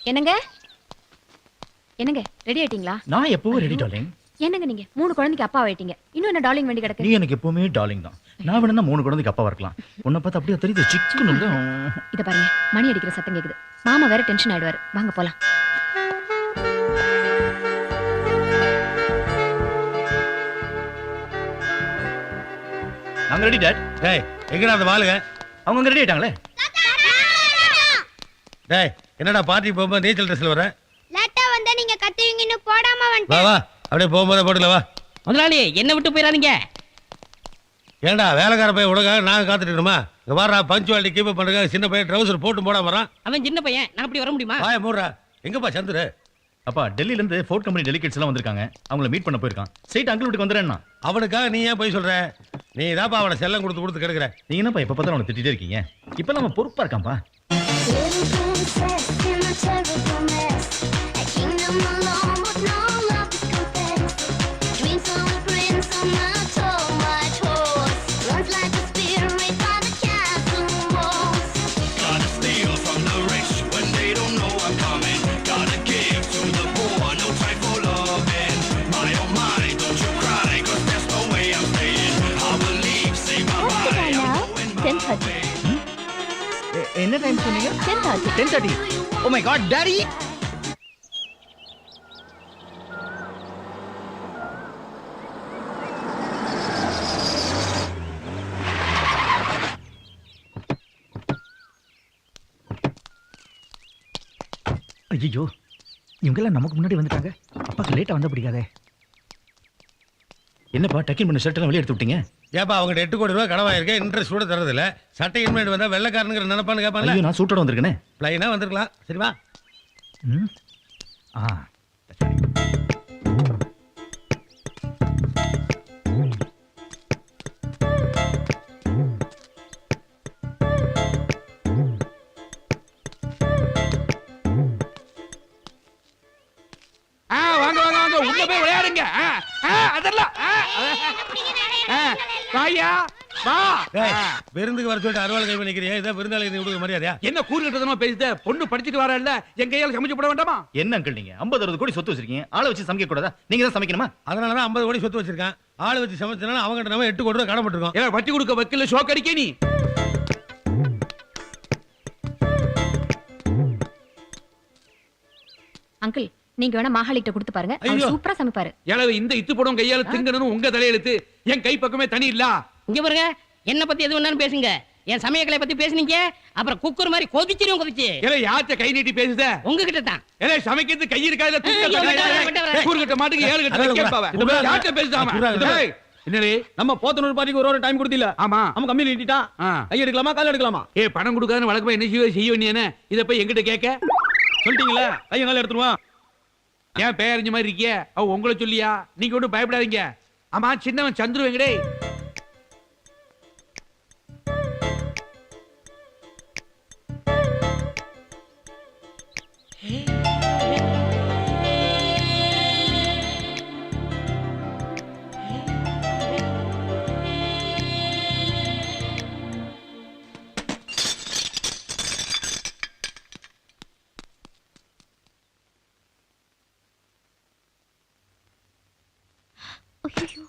என்னங்க என்னங்க ரெடி ஆயிட்டீங்களா? நான் எப்பவும் ரெடி டார்லிங். என்னங்க நீங்க 3 குழந்தைக்கு அப்பா ஆயிட்டீங்க. இன்னும் என்ன டார்லிங் வேண்டி கிடக்கு? நீ எனக்கு எப்பவுமே டார்லிங் தான். நான் வேணும்னா 3 குழந்தைக்கு அப்பா இருக்கலாம். உன்னை பார்த்து அப்படியே தெரியுது சிக்குன்னு. இத பாருங்க, மணி அடிக்கிற சத்தம் கேக்குது. மாமா வேற டென்ஷன் ஆயிடுவாரு. வாங்க போலாம். நாங்க ரெடி டாட். டேய் எங்கடா அந்த வாளுங்க? அவங்க அங்க ரெடி ஆயிட்டாங்களே. டேய் என்னடா பார்ட்டி போகும்போது நீச்சல் ட்ரெஸ்ல வர? லேட்டா வந்தா நீங்க கத்துவீங்கன்னு போடாம வா வந்துட்டேன். வா அப்படியே போகும்போது போட்டுல வா. முதலாளி என்ன விட்டு போயிடாதீங்க. ஏன்டா வேலைக்கார பையன் உனக்காக நாங்க காத்துட்டு இருக்கணுமா? இங்க வாடா பஞ்சுவாலிட்டி கீப் அப் பண்ணுங்க. சின்ன பையன் ட்ரவுசர் போட்டு போடாம வரான். அவன் சின்ன பையன், நான் அப்படி வர முடியுமா? வாய மூடுறா. எங்கப்பா சந்துரு? அப்பா டெல்லில இருந்து ஃபோர்ட் கம்பெனி டெலிகேட்ஸ் எல்லாம் வந்திருக்காங்க. அவங்கள மீட் பண்ண போயிருக்கான். ஸ்ட்ரைட் அங்கிள் வீட்டுக்கு வந்துறேன்னா. அவனுக்காக நீ ஏன் போய் சொல்ற? நீ தான்ப்பா அவனை செல்லம் கொடுத்து கொடுத்து கிடக்குற. நீங்க என்னப்பா எப்ப பார்த்தாலும் அவனை திட்டிட்டே இருக்கீங்க? இப்ப நம்ம பொறுப்பா இருக்கான்ப்பா. என்ன டைம் சொன்னீங்க? 10:30. Oh my god, daddy. ஐயோ, இவங்கெல்லாம் நமக்கு முன்னாடி வந்துட்டாங்க. அப்பாக்கு லேட்டா வந்தா பிடிக்காதே. என்னப்பா டக்கின் பண்ண ஷர்ட் எல்லாம் வெளியே எடுத்து விட்டீங்க? ஏப்பா அவங்க 8 கோடி ரூபாய் கடவாயிருக்கேன். இன்ட்ரெஸ்ட் கூட தரது இல்ல. சட்டை இன்மைண்ட் வந்தா வெள்ளக்காரனுங்கிற நினைப்பான்னு கேட்பான்ல. ஐயோ, நான் சூட்டோட வந்திருக்கேனே. பிளைனா வந்திருக்கலாம். சரிவா? ஆ வாங்க வாங்க வாங்க உள்ள போய் விளையாடுங்க. அதெல்லாம் வாயா வா. டேய் விருந்துக்கு வர சொல்லிட்டு அறுவாள் கை பண்ணிக்கிறியா? இதான் விருந்தாளி நீ கொடுக்க மரியாதையா? என்ன கூறுகிட்டதமா பேசுத? பொண்ணு படிச்சிட்டு வர இல்ல என் கையால சமைச்சு போட வேண்டாமா? என்ன அங்கிள் நீங்க 50-60 கோடி சொத்து வச்சிருக்கீங்க. ஆளை வச்சு சமைக்க கூடாதா? நீங்க தான் சமைக்கணுமா? அதனாலதான் 50 கோடி சொத்து வச்சிருக்கான். ஆளு வச்சு சமைச்சனால அவங்ககிட்ட நம்ம 8 கோடி ரூபாய் கடன்பட்டிருக்கோம். ஏன் வட்டி கொடுக்க வக்கீல ஷோக் அடிக்க நீ? அங்கிள் நீங்க வேணா மாகாளிட்ட கொடுத்து பாருங்க. அவர் சூப்பரா சமைப்பாரு. ஏளவு இந்த இத்து போடும் கையால திங்கணும் உங்க தலையெழுத்து. என் கை பக்கமே தனி இல்ல. இங்க பாருங்க, என்ன பத்தி எது வேணாலும் பேசுங்க. என் சமயக்கலை பத்தி பேசுனீங்க அப்புறம் குக்கர் மாதிரி கொதிச்சிரும் கொதிச்சு. ஏலே யார்ட்ட கை நீட்டி பேசுத? உங்ககிட்ட தான். ஏலே சமைக்கிறது கை இருக்காதுல தூக்க கூறுகிட்ட மாட்டுக்கு ஏழு கிட்ட கேட்பாவ. யார்ட்ட பேசுதாமா? டேய் என்னடே நம்ம போத்தனூர் பாட்டிக்கு ஒரு டைம் கொடுத்தில? ஆமா. நம்ம கம்மி நீட்டிட்டா கை எடுக்கலாமா கால் எடுக்கலாமா? ஏய் பணம் கொடுக்காதன்னு வழக்கமா என்ன செய்ய வேண்டியனே? இத போய் எங்கிட்ட கேட்க சொல்லிட்டீங்களா? கை கால் எடுத்துருவான். ஏன் பேரஞ்ச மாதிரி இருக்கிய? அவ உங்களை சொல்லியா? நீங்க ஒன்றும் பயப்படாதீங்க. ஆமா சின்னவன் சந்துரு எங்கடே? ஐயோ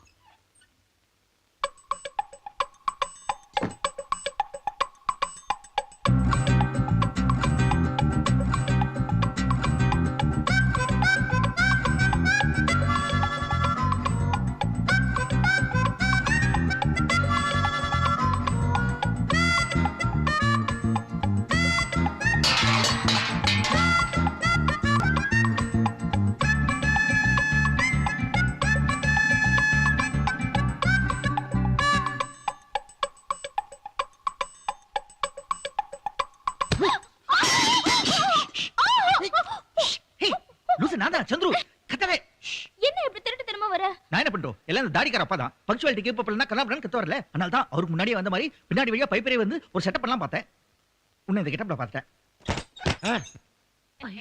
சந்துரு கத்தவே. என்ன இப்படி திருட்டு திரும்ப வர? நான் என்ன பண்றோம்? எல்லாம் இந்த தாடிக்கார அப்பா தான். பங்க்சுவாலிட்டி கீப் அப் பண்ணா கலாபரன் கத்த வரல. அதனால தான் அவருக்கு முன்னாடியே வந்த மாதிரி பின்னாடி வழியா பைப்பரே வந்து ஒரு செட்டப் பண்ணலாம் பார்த்தேன். உன்னை இந்த கெட்டப்ல பார்த்தேன்.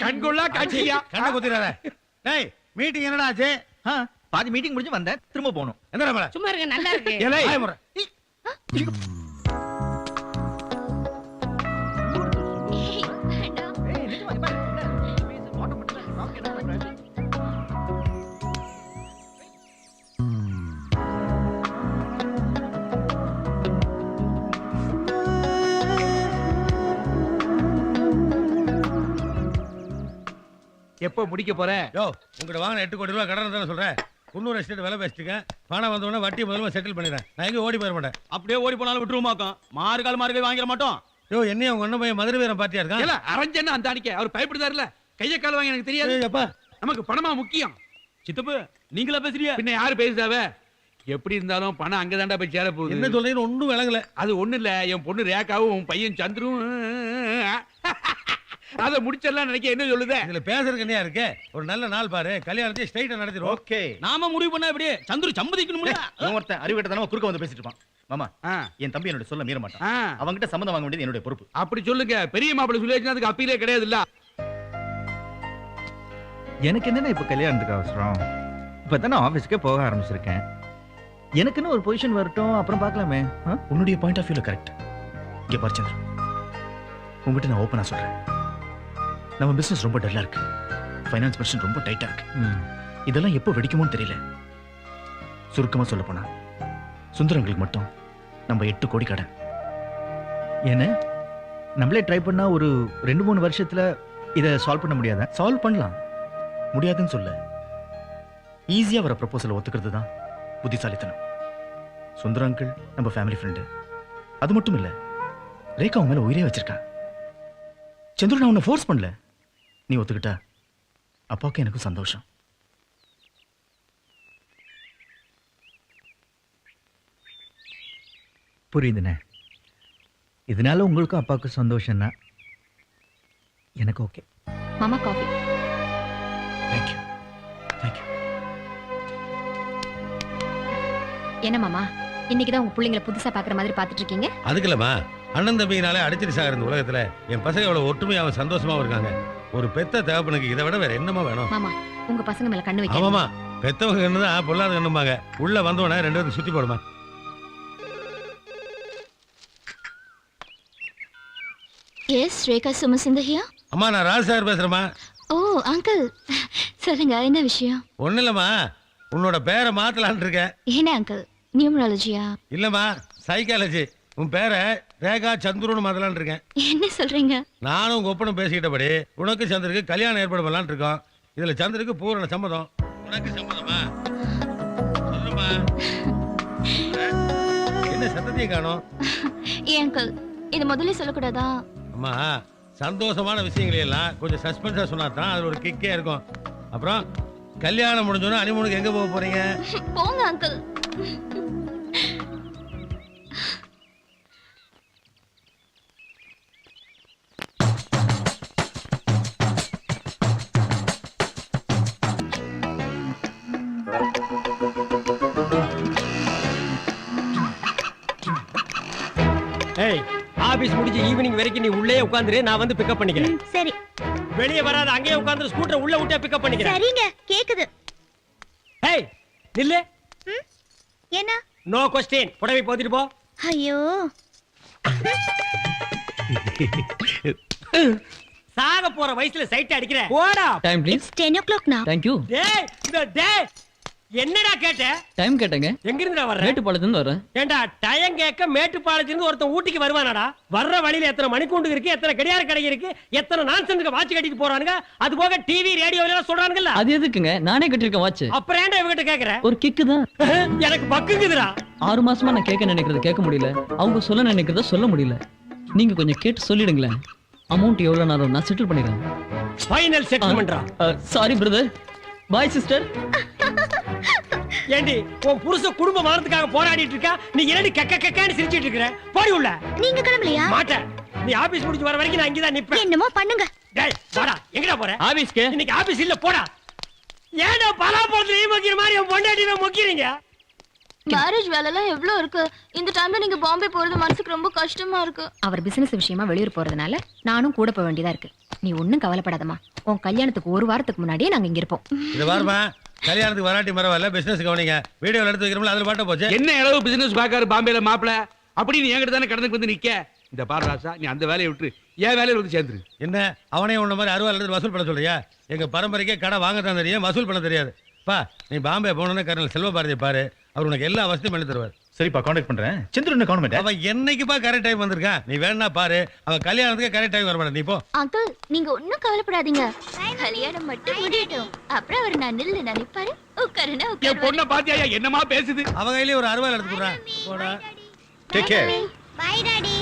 கண்கொள்ளா காட்சியா? கண்ணை குத்திராத. டேய் மீட்டிங் என்னடா ஆச்சு? பாதி மீட்டிங் முடிஞ்சு வந்தேன். திரும்ப போகணும். என்ன மேல? சும்மா இருங்க, நல்லா இருக்கு. ஏலே ஆய முறை. எப்போ முடிக்க போற? யோ உங்ககிட்ட வாங்கின 8 கோடி ரூபாய் கடன் தானே சொல்றேன். குன்னூர் எஸ்டேட் விலை பேசிட்டுங்க. பணம் வந்தவொடனே வட்டி முதல்ல செட்டில் பண்ணிடுறேன். நான் எங்க ஓடி போயிட மாட்டேன். அப்படியே ஓடி போனாலும் விட்டுருமாக்கும். மார்கால் வாங்கிட மாட்டோம். யோ என்னையும் உங்க அண்ணன் பையன் மதுரை வீரன் பார்ட்டியா இருக்கான். இல்ல அரஞ்சன்னா அந்த அடிக்க அவர் பயப்படுதாருல. கைய கால் வாங்க எனக்கு தெரியாது. அப்பா நமக்கு பணமா முக்கியம். சித்தப்பு நீங்களா பேசுறியா? பின்ன யாரு பேசுதாவே? எப்படி இருந்தாலும் பணம் அங்கதான்டா போய் சேர போகுது. என்ன சொல்றீங்கன்னு ஒண்ணும் விளங்கல. அது ஒண்ணு இல்ல, என் பொண்ணு ரேகாவும் உன் பையன் சந்துரும் அத முடிச்சிடலாம் நினைக்க. என்ன சொல்லுதே? இதுல பேசுறதுக்கு என்னையா இருக்கு? ஒரு நல்ல நாள் பாரு, கல்யாணத்தை ஸ்ட்ரைட்டா நடத்திடுவோம். ஓகே. நாம முடிவு பண்ணா எப்படி? சந்துரு சம்மதிக்கணும்ல. ஒருத்தன் அறிவிட்டதானே குறுக்க வந்து பேசிட்டு இருப்பான். மாமா என் தம்பி என்னோட சொல்ல மீற மாட்டான். அவங்கிட்ட சம்மதம் வாங்க வேண்டியது என்னுடைய பொறுப்பு. அப்படி சொல்லுங்க. பெரிய மாப்பிள்ளை சொல்லியாச்சுன்னா அதுக்கு அப்பீலே கிடையாது இல்ல. எனக்கு என்னன்னா இப்ப கல்யாணத்துக்கு அவசரம். இப்பதானே ஆபீஸ்க்கே போக ஆரம்பிச்சிருக்கேன். எனக்குன்னு ஒரு பொசிஷன் வரட்டும், அப்புறம் பார்க்கலாமே. உன்னுடைய பாயிண்ட் ஆஃப் வியூல கரெக்ட். இங்க பாரு சந்திரன், உங்ககிட்ட நான் ஓப்பனா சொல்றேன். நம்ம பிசினஸ் ரொம்ப டல்லா இருக்கு. ஃபைனான்ஸ் பர்சன் ரொம்ப டைட்டா இருக்கு. இதெல்லாம் எப்போ வெடிக்குமோன்னு தெரியல. சுருக்கமா சொல்ல போனா சுந்தரங்களுக்கு மட்டும் நம்ம 8 கோடி கடன். என்ன நம்மளே ட்ரை பண்ணா ஒரு 2-3 வருஷத்துல இதை சால்வ் பண்ண முடியாதா? சால்வ் பண்ணலாம். முடியாதுன்னு சொல்ல, ஈஸியா வர ப்ரப்போசலை ஒத்துக்கிறது தான் புத்திசாலித்தனம். சுந்தர அங்கிள் நம்ம ஃபேமிலி ஃப்ரெண்டு. அது மட்டும் இல்ல, ரேகா உன் மேல உயிரே வச்சிருக்கா. சந்திரன் நான் உன்னை ஃபோர்ஸ் பண்ணல. நீ ஒத்துக்கிட்டா அப்பாவுக்கு எனக்கு சந்தோஷம். புரியுதுண்ணே. இதனால உங்களுக்கும் அப்பாவுக்கும் சந்தோஷம்னா எனக்கு ஓகே. மாமா காஃபி. Thank you thank you. என்ன மாமா இன்னைக்கு தான் உங்க பிள்ளைங்களை புதுசா பாக்குற மாதிரி பாத்துட்டு இருக்கீங்க? அதுக்கு இல்லம்மா, அண்ணன் தம்பினாலே அடிச்சிட்டு சாகிற இந்த உலகத்துல என் பசங்க எவ்வளவு ஒற்றுமையாவும் சந்தோஷமாவும் இருக்காங்க. ஒரு பெத்த தகப்பனுக்கு இதை விட வேற என்னமா வேணும்? மாமா உங்க பசங்க மேல கண்ணு வைக்க. ஆமாமா, பெத்தவங்க கண்ணுதான் பொல்லாத கண்ணுமாங்க. உள்ள வந்தவன 2 பேரும் சுத்தி போடுமா. எஸ் ரேகா சுமசிந்த ஹியா. அம்மா நான் ராஜசாகர் பேசுறேம்மா. ஓ அங்கிள் சொல்லுங்க, என்ன விஷயம்? ஒண்ணு இல்லம்மா, உன்னோட பேரை மாத்தலான் இருக்கேன். என்ன அங்கிள், நியூமராலஜியா? இல்லம்மா சைக்காலஜி. உன் பேரை ரேகா சந்துருன்னு மாத்தலான் இருக்கேன். என்ன சொல்றீங்க? நானும் உங்க ஒப்பனும் பேசிக்கிட்டபடி உனக்கு சந்திருக்கு கல்யாணம் ஏற்பாடு பண்ணலான் இருக்கோம். இதுல சந்திருக்கு பூரண சம்மதம். உனக்கு சம்மதமா? சொல்லுமா. என்ன சத்தத்தையும் காணோம்? ஏன் அங்கிள் இது முதல்ல சொல்லக்கூடாதா? அம்மா சந்தோஷமான விஷயங்களை எல்லாம் கொஞ்சம் சஸ்பென்ஸா சொன்னா தான் அதுல ஒரு கிக்கே இருக்கும். அப்புறம் கல்யாணம் முடிஞ்சோன்னா ஹனிமூனுக்கு எங்க போக போறீங்க? போங்க அங்கிள். ஏய் ஆபீஸ் முடிஞ்சு ஈவினிங் வரைக்கும் நீ உள்ளே உட்கார்ந்துரு, நான் வந்து பிக்கப் பண்ணிக்கிறேன். சரி. வெளியே வராத, அங்கேயே உட்கார்ந்து ஸ்கூட்டர் உள்ள விட்டே பிக்கப் பண்ணிக்கிறேன். சரிங்க, கேக்குது. ஏய் நில்லு. என்ன? No question. புடவை போத்திட்டு போ. ஐயோ சாக போற வயசுல சைட் அடிக்கிற. போடா. Time please. It's 10 o'clock now. Thank you. டேய் இந்த டேய் என்னடா கேட்ட? டைம் கேட்டங்க. எங்க இருந்துடா வர்ற? மேட்டுப்பாளையத்துல இருந்து வரேன். ஏண்டா டைம் கேட்க மேட்டுப்பாளையத்துல இருந்து ஒருத்தன் ஊட்டிக்கு வருவானாடா? வர்ற வழியில எத்தனை மணிக்கூண்டு இருக்கு, எத்தனை கடியார கடை இருக்கு, எத்தனை நான்சென்ஸ்க்கு வாட்ச் கட்டிட்டு போறானுங்க. அது போக டிவி ரேடியோல எல்லாம் சொல்றானுங்கல்ல. அது எதுக்குங்க? நானே கட்டிருக்கேன் வாட்ச். அப்புறம் ஏன்டா இவகிட்ட கேக்குற? ஒரு கிக்கு தான். எனக்கு பக்குங்குதுடா. 6 மாசமா நான் கேட்க நினைக்கிறது கேட்க முடியல, அவங்க சொல்ல நினைக்கிறத சொல்ல முடியல. நீங்க கொஞ்சம் கேட்டு சொல்லிடுங்களேன். அமௌண்ட் எவ்வளவு நான் செட்டில் பண்ணிடுறேன். ஃபைனல் செட்டில்மென்ட்ரா. Sorry brother. Bye sister. ஏண்டி உன் புருஷ குடும்ப மானத்துக்காக போராடிட்டு இருக்கா, நீ என்னடி கக்க கக்கன்னு சிரிச்சிட்டு இருக்கற? போடி உள்ள. நீங்க கிளம்பலையா? மாட்டேன். நீ ஆபீஸ் முடிஞ்சு வர வரைக்கும் நான் இங்க தான் நிப்பேன். என்னமோ பண்ணுங்க. டேய் வாடா. எங்கடா போற? ஆபீஸ்க்கு. இன்னைக்கு ஆபீஸ் இல்ல, போடா. ஏன்டா பலாப்பழத்துல நீ மொக்கிற மாதிரி உன் பொண்டாட்டியை மொக்கிறீங்க? மேரேஜ் வேலைலாம் எவ்வளவு இருக்கு. இந்த டைம்ல நீங்க பாம்பே போறது மனசுக்கு ரொம்ப கஷ்டமா இருக்கு. அவர் பிசினஸ் விஷயமா வெளியூர் போறதுனால நானும் கூட போக வேண்டியதா இருக்கு. நீ ஒண்ணும் கவலைப்படாதம்மா. உன் கல்யாணத்துக்கு 1 வாரத்துக்கு முன்னாடியே நாங்க இங்க இருப்போம். இது பாருமா, கல்யாணத்துக்கு வராட்டி பரவாயில்ல, பிசினஸ் கவனிங்க. வீடியோல எடுத்து வைக்கிறோம்ல, அதுல பாட்ட போச்சு. என்ன அளவு பிசினஸ் பாக்காரு பாம்பேல மாப்பிள அப்படி நீ என்கிட்ட தானே கடனுக்கு வந்து நிக்க. இந்த பாரு ராசா, நீ அந்த வேலையை விட்டு என் வேலையில வந்து சேர்ந்துரு. என்ன அவனே உன்ன மாதிரி 60 வசூல் பண்ண சொல்றியா? எங்க பரம்பரைக்கே கடை வாங்க தான் தெரியும், வசூல் பண்ண தெரியாது. பா நீ பாம்பே போனோன்னா கர்னல் செல்வ பாரதி பாரு, அவர் உனக்கு எல்லா வசதியும் பண்ணி தருவார். சரிப்பா, காண்டாக்ட் பண்றேன். சந்திரன் என்ன காணோம்? அவன் என்னைக்குப்பா கரெக்ட் டைம் வந்திருக்கான்? நீ வேணா பாரு, அவன் கல்யாணத்துக்கு கரெக்ட் டைம் வர மாட்டான். நீ போ. அங்கிள் நீங்க ஒன்னும் கவலைப்படாதீங்க. கல்யாணம் மட்டும் முடியட்டும், அப்புறம் அவர் நான் நில்லு நினைப்பாரு. உட்காருனா என் பொண்ண பாத்தியா என்னமா பேசுது? அவ கையிலேயே ஒரு அறுவாள் எடுத்து போடுறான். போடா. Take care. Bye daddy.